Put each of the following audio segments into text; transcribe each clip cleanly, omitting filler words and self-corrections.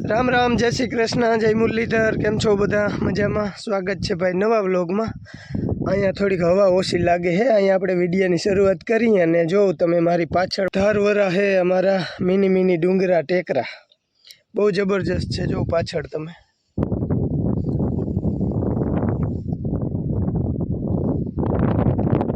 राम राम, जय श्री कृष्ण, जय मुरलीधर। केम छो बधा मजा में? स्वागत है भाई नवा व्लॉग में। अँ थोड़ी हवा ओછી लागे है। अँ आप विडियो की शुरुआत करी अने जो तमे मारी पाछळ धारवरा है अमारा मिनी मिनी डूंगरा टेकरा बहुत जबरदस्त है। जो पाछळ तमे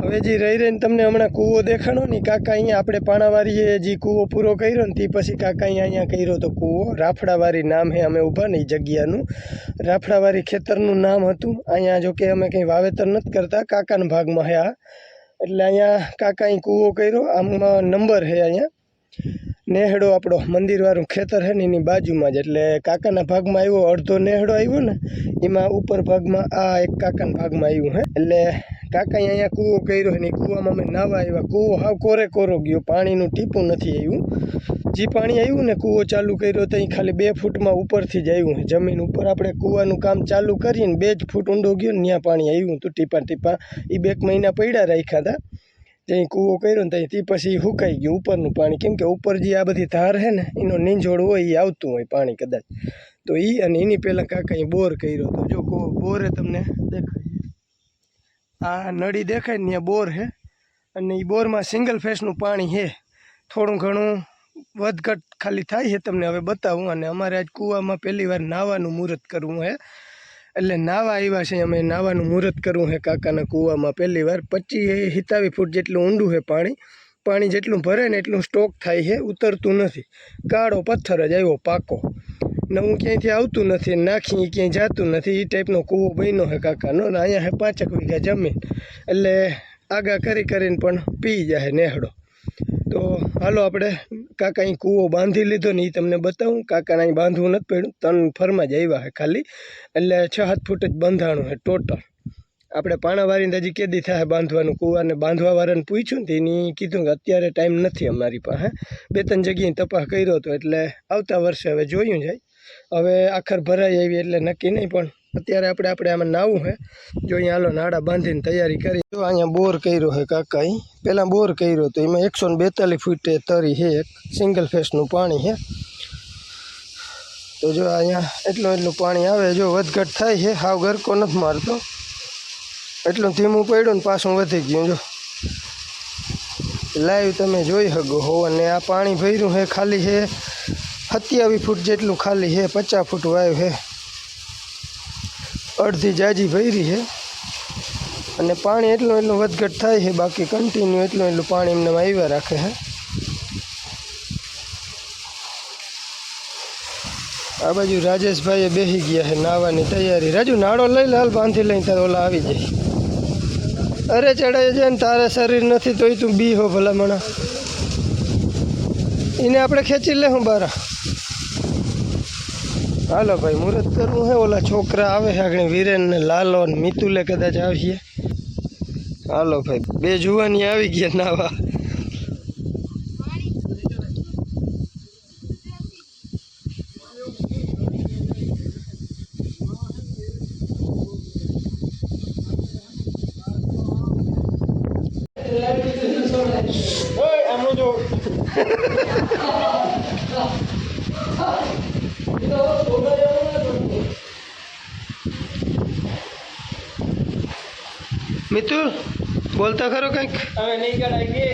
हवे जी रही रही तमने हमणा कूवो देखाणो नी काका। अँ आपणे पाणावारीए जी कूवो पूरो कर्यो ने ती पछी काका अँ कर्यो तो कूवो राफड़ावारी नाम है। अमे ऊभा नहीं जग्यानुं राफड़ावारी खेतरनुं नाम हतुं। अँ जो कि अमे कंई वावेतर नथी करता, काकाना भागमां है आ एटले अँ काका कूवो कर्यो। आमां नंबर है अँ नेहड़ो आपणो मंदिरवाळुं खेतर है ने एनी बाजुमां ज एटले काकाना भागमां आव्यो। अर्धो नेहड़ो आव्यो ने एमां उपर भागमां आ एक काकाना भागमां आव्युं है। एटले काकाए अँ कूवो कर्यो है। कूवामां अमे नाहवा आव्या। कूवो हाव कोरे कोरो गयो, पाणीनुं टीपुं नथी आव्युं। जे पाणी आव्युं ने कूवो चालू कर्यो तो खाली 2 फूटमां उपरथी ज आव्युं है। जमीन उपर आपणे कूवानुं काम चालू करीने 2 ज फूट ऊंडो गयो ने त्यां पाणी आव्युं हतुं टीपा टीपा। ए 2 महीना पड्या राख्या हता। जहीं कूवो कर्यो ने ती पछी हुकाई गयुं उपरनुं पाणी, केम के उपर जे आ बधी धार है ने एनो नींझोड़ होय ए आवतुं होय पाणी कदाच। तो ई अने एनी पहेला काकाए बोर कर्यो तो जो बोर है तमने देखाय आ नड़ी देखाय ने बोर है। अने ई बोर में सिंगल फेसनुं पाणी है। थोड़ुं घणुं वधघट खाली थाय है। तमने हवे बतावुं। अने अमारे आज कूवामां पहेली वार नाहवानुं मुहूर्त करवुं है एटले नाहवा आव्या छे अमे। नाहवानुं मुहूर्त करवुं है काकाना कूवामां पहेली वार। 25-27 फूट जेटलुं ऊंडुं है पाणी। पाणी जेटलुं भरे ने एटलुं स्टॉक थाय है, उतरतुं नथी। काळो पत्थर ज आव्यो पाको, नवुं क्यांथी आवतुं नथी, नाखी क्यांय जातुं नथी। ई टाइपनो कूवो बन्यो है काकानो। अने अहींया है 5 वीघा जमीन एटले आगा करी करीने पण पी जाहे नेहड़ो। तो हालो आपणे काका अहीं कूवो बांधी लीधो ने ई तमने बतावुं। काकाने अहीं बांधवुं नथी पड्युं, 3 फरमा ज आव्या है खाली। एटले 6-7 फूट ज बंधाणुं है टोटल। આપણે પાણાવારીને હજી કેદી થાય બાંધવાનું કૂવાને બાંધવાવાળાને પૂછ્યું ને એની કીધું કે અત્યારે ટાઈમ નથી અમારી પાસે। 2-3 જગ્યાએ તપાસ કર્યો હતો એટલે આવતા વર્ષે હવે જોયું જાય। હવે આખર ભરાઈ આવી એટલે નક્કી નહીં, પણ અત્યારે આપણે આમાં નાવું છે। જો અહીંયા હાલો નાડા બાંધીને તૈયારી કરી। જો અહીંયા બોર કર્યો છે કાકા। અહીં પહેલાં બોર કર્યો તો એમાં 142 ફૂટે તરી છે, એક સિંગલ ફેસનું પાણી છે। તો જો અહીંયા એટલું પાણી આવે, જો વધઘટ થાય છે, હાવ ગરકો નથી મારતો। એટલું ધીમું પડ્યું ને પાછું વધી ગયું। જો લાઈવ તમે જોઈ શકો હો। અને આ પાણી ભર્યું છે ખાલી છે 27 ફૂટ જેટલું ખાલી છે। 50 ફૂટ વાયુ છે, અડધી જાજી ભરી છે। અને પાણી એટલું વધઘટ થાય છે, બાકી કન્ટિન્યુ એટલું પાણી એમને આવ્યા રાખે છે। આ બાજુ રાજેશભાઈએ બેસી ગયા છે નાહવાની તૈયારી। રાજુ નાળો લઈ લે, હાલ બાંધી લઈને તારે ઓલા આવી જાય। अरे चढ़ाई जाए ने तारे शरीर नहीं तो तू बी हो भला मना। इन्हें आप खेची ले हूँ बारा। हालो भाई मुहूर्त करवू है। ओला छोकरा आवे है आगे, वीरेन ने लालो ने मितुले कदाच आवीए। हालो भाई 2 जुवानी आवी गया नावा। मितु बोलता खरो कंईक। हमें नहीं कराएंगे।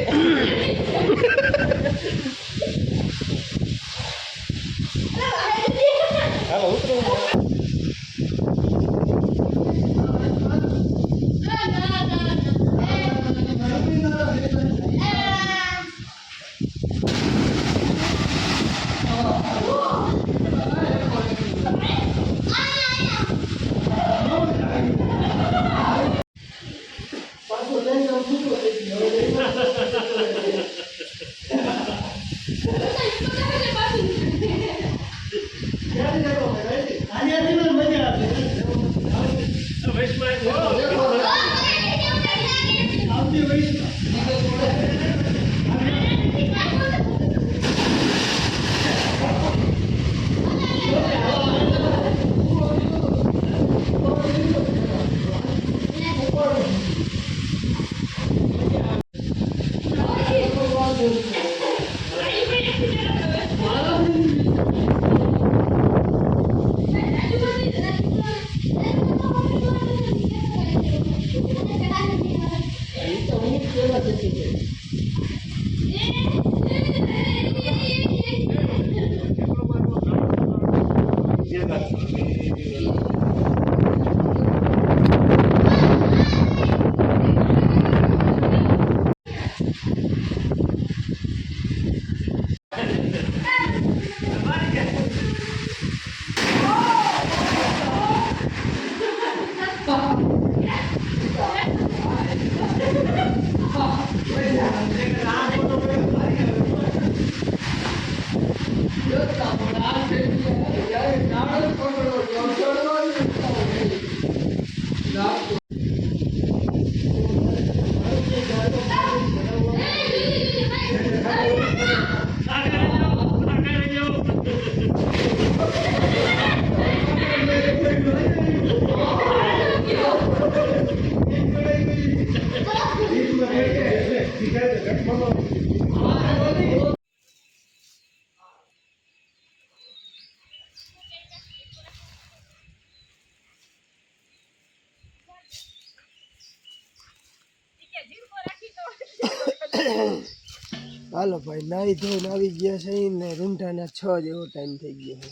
હાલો ભાઈ, નાઈ ધોઈને આવી ગયા છે ને રૂંઢાના 6 જેવો ટાઈમ થઈ ગયો છે.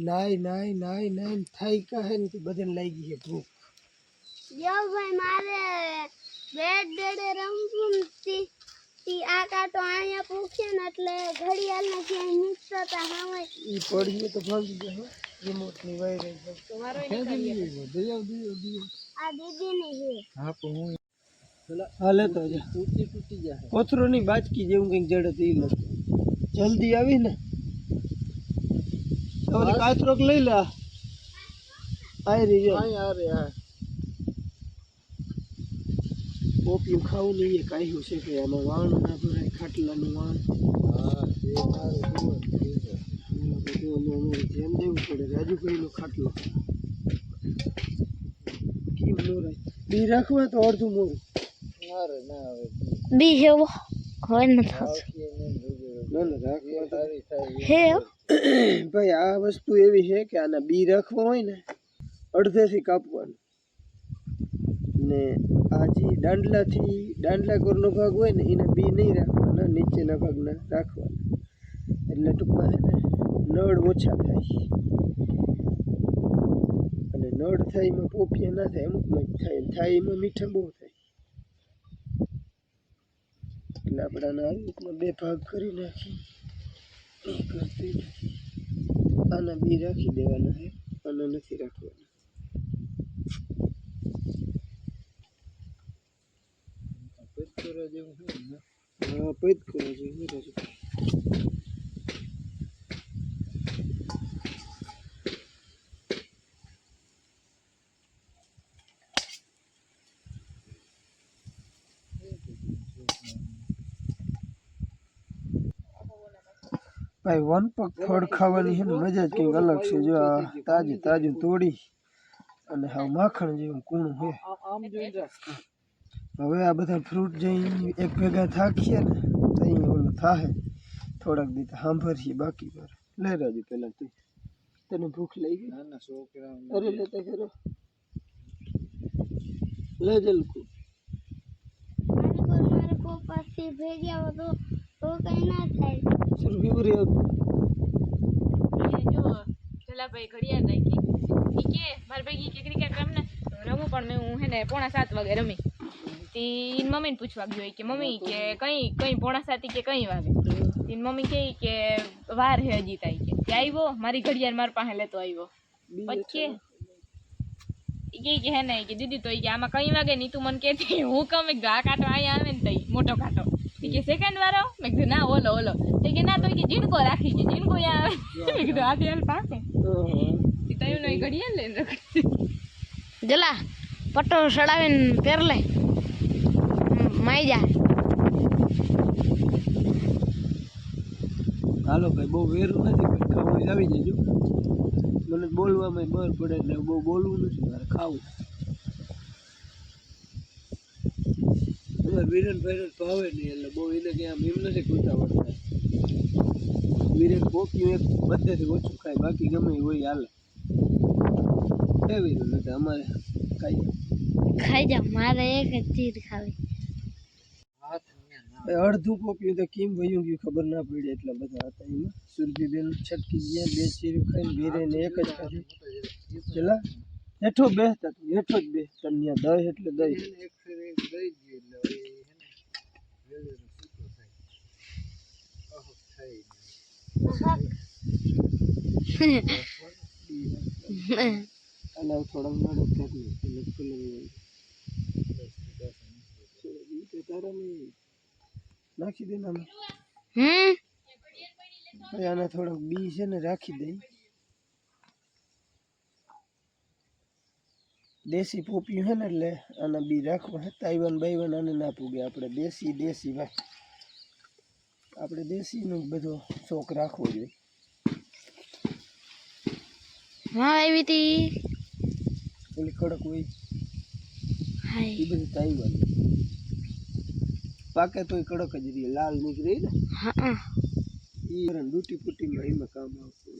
નાઈ થાય કહે ને બધાને લાગી છે ભૂખ. યો ભાઈ મારે બેટ ડેડે રમવું તી આ કાંટો અહીંયા પૂછે ને એટલે ઘડિયાળના ક્યાંય નીકળતા હવે ઈ પડીએ તો ભાગી જાય રિમોટ ની વાયર છે તમારો આ દીદી ની છે. હા પણ હું હાલે તો જા તૂટી જાય કોથરો ની બાચકી જેવું કંઈક જડે તો ઈ લખ જલ્દી આવી ને હવે કાચરોક લઈ લે આઈ રહી જો આ રે આ ઓપિયું ખાવું નહીં એ કાઢ્યું છે કે આમાં વાણ ના ભરાય ખાટલાનું વાણ. હા તે મારું ધ્યાન દેવું પડે. રાજુભાઈનો ખાટલો કેમ મોરાય બી રાખવા તો અડધું મોરું ના આવે બી હેવો હોય ન થાસ હે ભાઈ આ વસ્તુ એવી છે કે આના બી રાખવા હોય ને અડધેથી કાપવાનું ને આ જે દાંડલા કોરનો ભાગ હોય ને એને બી નહીં રાખવાના, નીચેના ભાગના રાખવાના એટલે ટૂંકમાં નળ ઓછા થાય અને નળ થાય એમાં પોપિયા ના થાય, અમુકમાં જ થાય એમાં મીઠા બહુ થાય એટલે આપણે આના આવી રીતના 2 ભાગ કરી નાખી એક નાખી આના બી રાખી દેવાના છે, આના નથી રાખવાના. હા પેદ કરો જેવું રાજુ ભાઈ વન પગ ફળ ખાવાની છે ને મજા જ કંઈક અલગ છે. જો આ તાજું તોડી અને હા માખણ જેવું કૂણું છે. હવે આ બધા ફ્રૂટ જઈ એક ભેગા થાકીએ ને તો અહીંયા ઓલું થાય થોડાક દી સાંભળીએ બાકી પર લઈ રાજુ પેલા તું તને ભૂખ લઈ ગઈ ના છોકરા અરે લેતા કરો લે જલકું મારે પપ્પાથી ભેગ્યા તો કઈ ના થાય. શું કેવું રે જો ચલા ભાઈ ઘડિયાળ રાખી ઈ કે મારી ભાઈ કે ક્રિકેટ રમ ને રમું પણ મેં હું હે ને 6:45 વાગે રમી તી મમ્મીને પૂછવા ગયો કે મમ્મી કે કઈ 6:45 કે કઈ વાગે તી મમ્મી કે વાર હે હજી તાઈ કે આવ્યો મારી ઘડિયાળ માર પાસે લેતો આવ્યો પછી કે હે ને કે દીદી તો કે આમાં કઈ વાગે ની તું મને કહેતી હું કમે આ કાંટો અહીંયા આવે ને તઈ મોટો કાંટો કે સેકન્ડ વાળો મેં કીધું ના ઓલો કે ના તો કે જીનકો રાખી છે જીનકો આવે મેં કીધું આ તેલ પાકે તઈ નો ઘડિયાળ લઈને રાખી જલા પટ્ટો સડાવીને પહેર લે માઈ જા. હાલો ભાઈ બહુ વેરું નથી પણ ખાવું આવી જજો. મને બોલવામાં બર પડે એટલે બહુ બોલવું નથી મારે ખાવું. વિરેન ભાઈ ભાવે નહીં એટલે બહુ એને કે આમ એમ નથી કૂદતા વળતા. વિરેન પોપિયું એક બધેથી ઓછું ખાય બાકી ગમે એ હોય હાલે એવી નથી અમારે ખાઈ જા મારે એક જ ચીર ખાવી. હાથ અડધું પોપ્યું તો કેમ વયું ગયું ખબર ના પડી, એટલા બધા હતા એમાં. સુરભીબેન છટકી ગયા, 2 ચીરું ખાઈને વીરેને એક જ ખાધી. પેલા હેઠો બેસતા તું, હેઠો જ બેસતા ત્યાં દહીં એટલે દહીં. અને થોડા નાડો કરી તારા નાખી દે આમાં. ભાઈ આના થોડાક બી છે ને રાખી દઈ. દેશી પોપિયું છે ને એટલે આના બી રાખવા. તાઈવાન બાઈવાન આને ના પૂગે. આપણે દેશી ભાઈ, આપણે દેશીનો બધો શોખ રાખવો જોઈએ. હા આવી હતી ઓલી કડક હોય એ હાય બધું તાઈવાન પાકે તોય કડક જ રહી, લાલ નીકળી ને હા એ ડૂટી ફૂટીમાં એમાં કામ આવતું.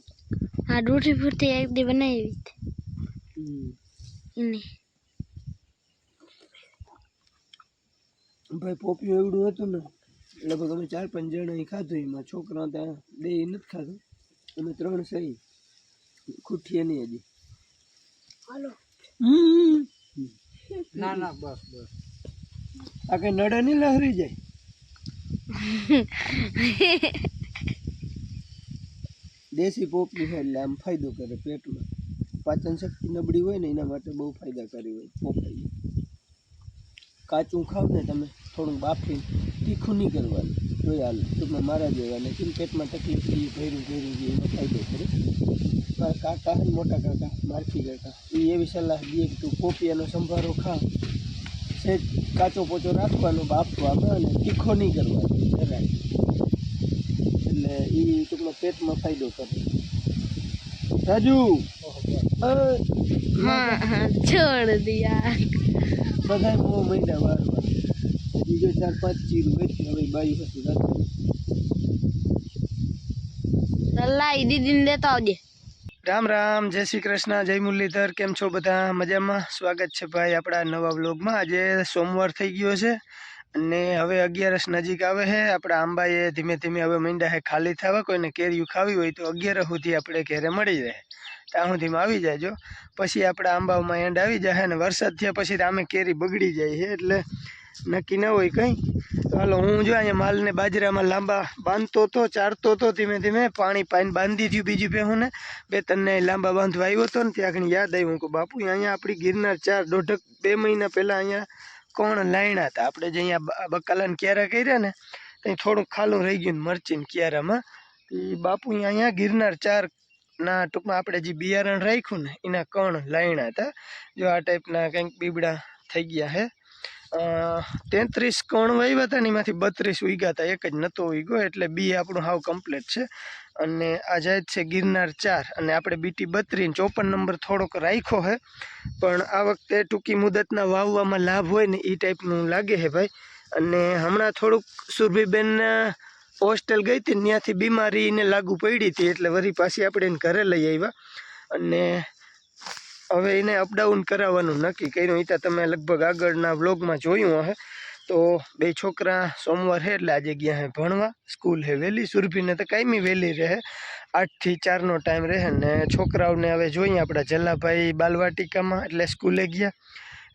હા ડૂટી ફૂટી એક દી બનાવી ઇને ભાઈ પોપિયું એવડું હતું ને લગભગ અમે 4-5 જણા ખાધું. એમાં છોકરા ત્યાં 2 નથી ખાધું, અમે 3 સહી ખૂટીએ નહીં હજી. હાલો ના બસ આ કઈ નડે નહીં, લહરી જાય. દેશી પોપલી છે એટલે આમ ફાયદો કરે પેટમાં. પાચન શક્તિ નબળી હોય ને એના માટે બહુ ફાયદાકારી હોય પોપલી. કાચું ખાવ ને તમે થોડુંક બાફીને, તીખું નહીં કરવાનું જોઈ હાલ ટૂંકમાં મારા જેવાને કેમ પેટમાં તકલીફ થઈ ભર્યું એનો ફાયદો કરે. મારા કાકા અને મોટા કાકા મારખી કાકા એ એવી સલાહ દે કે તું પોપિયાનો સંભારો ખા, સેજ કાચો પોચો રાખવાનો બાફવામાં અને તીખો નહીં કરવાનો જરાય, એટલે એ ટૂંકમાં પેટમાં ફાયદો કરે. રાજુ હા છોડ દિયા બધા બહુ મહિના વારવા બીજો 4-5 ચીરું વેચી હવે બાઈ હતું રાખી. સલાઈ દીદીને લેતા આવજે. રામ રામ, જય શ્રી કૃષ્ણ, જય મુરલીધર. કેમ છો બધા? મજામાં? સ્વાગત છે ભાઈ આપણા નવા વ્લોગમાં. આજે સોમવાર થઈ ગયો છે અને હવે 11 નજીક આવે છે. આપણા આંબાએ ધીમે ધીમે હવે મીંડા છે ખાલી થવા. કોઈને કેરીયું ખાવી હોય તો 11 સુધી આપણે ઘરે મળી રહે, ત્યાં સુધીમાં આવી જાયજો. પછી આપણા આંબાઓમાં એન્ડ આવી જાય અને વરસાદ થયા પછી આમે કેરી બગડી જાય છે, એટલે નક્કી ન હોય કંઈ. તો હાલો, હું જો અહીંયા માલને બાજરામાં લાંબા બાંધતો હતો, ચારતો હતો, ધીમે ધીમે પાણી પાઈને બાંધી દીધું. બીજું ભેહુંને 2-3 લાંબા બાંધવા આવ્યો હતો ને ત્યાં આગળ યાદ આવ્યું કે બાપુ અહીંયા આપણી ગિરનાર 2 મહિના પહેલાં અહીંયા કોણ લાયણા હતા. આપણે જે અહીંયા બકાલાને ક્યારા કર્યા ને ત્યાં થોડુંક ખાલું રહી ગયું મરચીને ક્યારામાં. એ બાપુ અહીંયા ગિરનાર 4 ના ટૂંકમાં આપણે જે બિયારણ રાખ્યું ને એના કણ લાયણા હતા. જો આ ટાઈપના કંઈક બીબડા થઈ ગયા છે. 33 કણ વાવ્યા હતા ને એમાંથી 32 ઉગ્યા હતા, એક જ નહોતો ઉગ્યો, એટલે બી આપણું હાવ કમ્પ્લીટ છે. અને આ જાય છે ગિરનાર 4 અને આપણે બીટી 32 54 નંબર થોડોક રાખ્યો છે, પણ આ વખતે ટૂંકી મુદતના વાવવામાં લાભ હોય ને એ ટાઈપનું લાગે છે ભાઈ. અને હમણાં થોડુંક સુરભીબેનના હોસ્ટેલ ગઈ હતી ને ત્યાંથી બીમારીને લાગુ પડી હતી, એટલે વળી પાછી આપણે એને ઘરે લઈ આવ્યા અને હવે એને અપડાઉન કરાવવાનું નક્કી કર્યું. એ તો તમે લગભગ આગળના વ્લોગમાં જોયું હશે. તો 2 છોકરા સોમવાર છે એટલે આજે ગયા હે ભણવા. સ્કૂલ હે વહેલી, સુરભીને તો કાયમી વહેલી રહે, 8 થી 4નો ટાઈમ રહે. ને છોકરાઓને હવે જોઈએ આપણા જલાભાઈ બાલવાટિકામાં એટલે સ્કૂલે ગયા.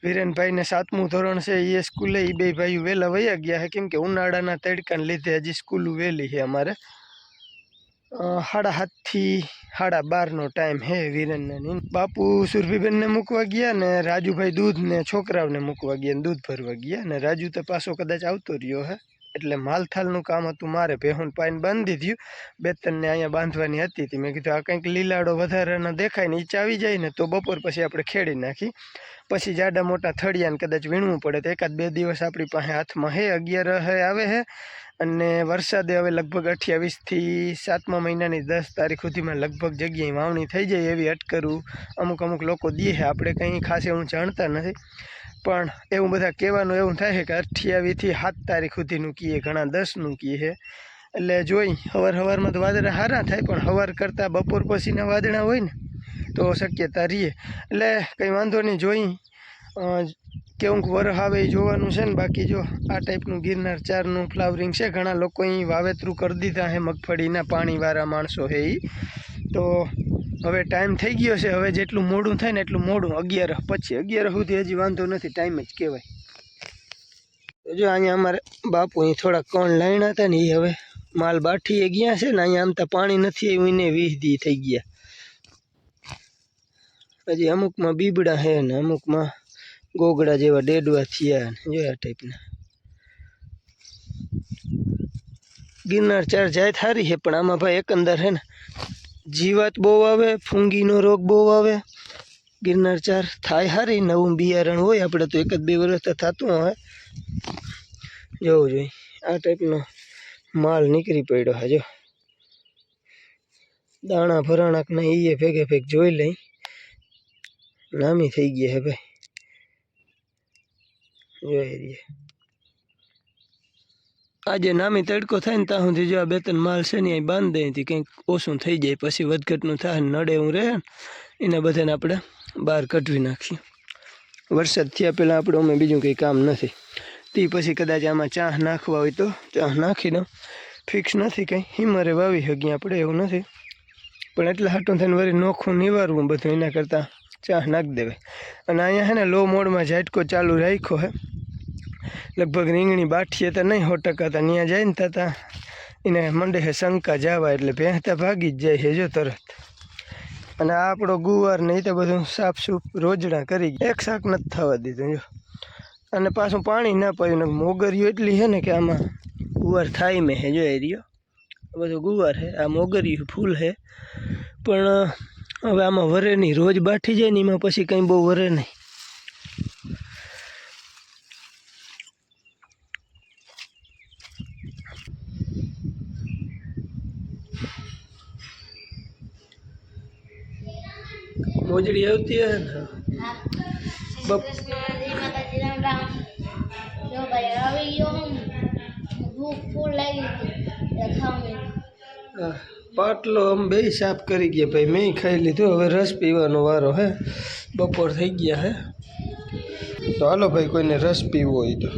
વિરેનભાઈને 7મું ધોરણ છે એ સ્કૂલે, એ 2 ભાઈઓ વહેલા વયા ગયા છે કેમ કે ઉનાળાના તડકાને લીધે હજી સ્કૂલ વહેલી છે. અમારે 7:30 થી 12:30નો ટાઈમ હે. વિરેનને બાપુ સુરભીબેનને મૂકવા ગયા ને રાજુભાઈ દૂધ ને છોકરાઓને મૂકવા ગયા ને દૂધ ભરવા ગયા. ને રાજુ તો પાછો કદાચ આવતો રહ્યો હે, એટલે માલથાલનું કામ હતું મારે. ભેહું પાઈને બાંધી દીધું, 2-3 ને અહીંયા બાંધવાની હતી. મેં કીધું આ કંઈક લીલાડો વધારાનો દેખાય ને ઈચ આવી જાય ને તો બપોર પછી આપણે ખેડી નાખી. પછી જાડા મોટા થળિયાને કદાચ વીણવું પડે તો 1-2 દિવસ આપણી પાસે હાથમાં હે. 11 હે આવે છે અને વરસાદે હવે લગભગ 28 થી 7મા મહિનાની 10 તારીખ સુધીમાં લગભગ જગ્યાએ વાવણી થઈ જાય એવી અટકરું અમુક લોકો દે છે. આપણે કંઈ ખાસ એવું જાણતા નથી, પણ એવું બધા કહેવાનું એવું થાય છે કે 28 થી 7 તારીખ સુધીનું કીએ, ઘણા 10નું કીએ છે. એટલે જોઈ સવારમાં તો વાદળા સારા થાય, પણ સવાર કરતાં બપોર પછીના વાદળા હોય ને તો શક્યતા રહીએ. એટલે કંઈ વાંધો નહીં, જોઈ કેવું વરહ આવે એ જોવાનું છે ને. બાકી જો આ ટાઈપનું ગિરનાર 4નું ફ્લાવરિંગ છે. ઘણા લોકો અહીં વાવેતરું કરી દીધા છે મગફળીના, પાણીવાળા માણસો છે એ. તો હવે ટાઈમ થઈ ગયો છે. હવે જેટલું મોડું થાય ને એટલું મોડું, 11 પછી 11 સુધી હજી વાંધો નથી, ટાઈમ જ કહેવાય. જો અહીંયા અમારે બાપુ અહીં થોડા કોણ લાઈના હતા ને એ હવે માલ બાઠીએ ગયા છે ને. અહીંયા આમ તો પાણી નથી આવ્યું ને 20 દી થઈ ગયા. હજી અમુકમાં બીબડા છે ને અમુકમાં ગોગડા જેવા ડેડવા થયા ને જો આ ટાઈપના. ગિરનાર 4 જાય સારી છે, પણ આમાં ભાઈ એકંદર છે ને જીવાત બહુ આવે, ફૂંગીનો રોગ બહુ આવે. ગિરનાર 4 થાય સારી, નવું બિયારણ હોય આપણે તો 1-2 વર્ષ તો થતું હોય. જોવું જોઈએ આ ટાઈપનો માલ નીકળી પડ્યો છે. જો દાણા ભરાણાક ના એ ભેગે ભેગ જોઈ લઈ, નામી થઈ ગયા હે ભાઈ. જોઈ રહીએ આજે નામી તડકો થાય ને ત્યાં સુધી જો આ 2-3 માલ છે ને અહીં બાંધી દઈએ, કંઈક ઓછું થઈ જાય. પછી વધઘટનું થાય નડે એવું રહે ને એને બધાને આપણે બહાર કઢવી નાખીએ. વરસાદ થયા પહેલાં આપણે અમે બીજું કંઈ કામ નથી. તે પછી કદાચ આમાં ચાહ નાખવા હોય તો ચાહ નાખી દઉં, ફિક્સ નથી કંઈ. હિમરે વાવી શકીએ આપણે, એવું નથી. પણ એટલા હાટું થઈને વળી નોખું નિવારવું બધું, એના કરતાં ચાહ નાખી દેવાય. અને અહીંયા છે ને લો મોડમાં ઝાટકો ચાલુ રાખ્યો છે. લગભગ રીંગણી બાઠીએ તો નહીં 100% તો ત્યાં જાય ને થતાં એને મંડે છે શંકા જવા, એટલે ભેંસતા ભાગી જ જાય છે જો તરત. અને આ આપણો ગુવાર ને એ તો બધું સાફ સૂફ રોજડા કરી ગયા, એક શાક નથી થવા દીધું જો. અને પાછું પાણી ના પાયું ને મોગરીઓ એટલી છે ને કે આમાં ગુવાર થાય મેં છે જો એ રહ્યો બધું ગુવાર છે. આ મોગરીયું ફૂલ છે પણ હવે આમાં વરે નહીં, રોજ બાઠી જાય ને એમાં પછી કંઈ બહુ વરે નહીં. મોજડી આવતી હે ને બપ જો ભાઈ આવી ગયો હું ભૂખ ફૂલ લાગી હતી. પાટલો આમ બે સાફ કરી ગયા ભાઈ, મેં ખાઈ લીધું. હવે રસ પીવાનો વારો હે, બપોર થઈ ગયા હે. તો હાલો ભાઈ, કોઈને રસ પીવો હોય તો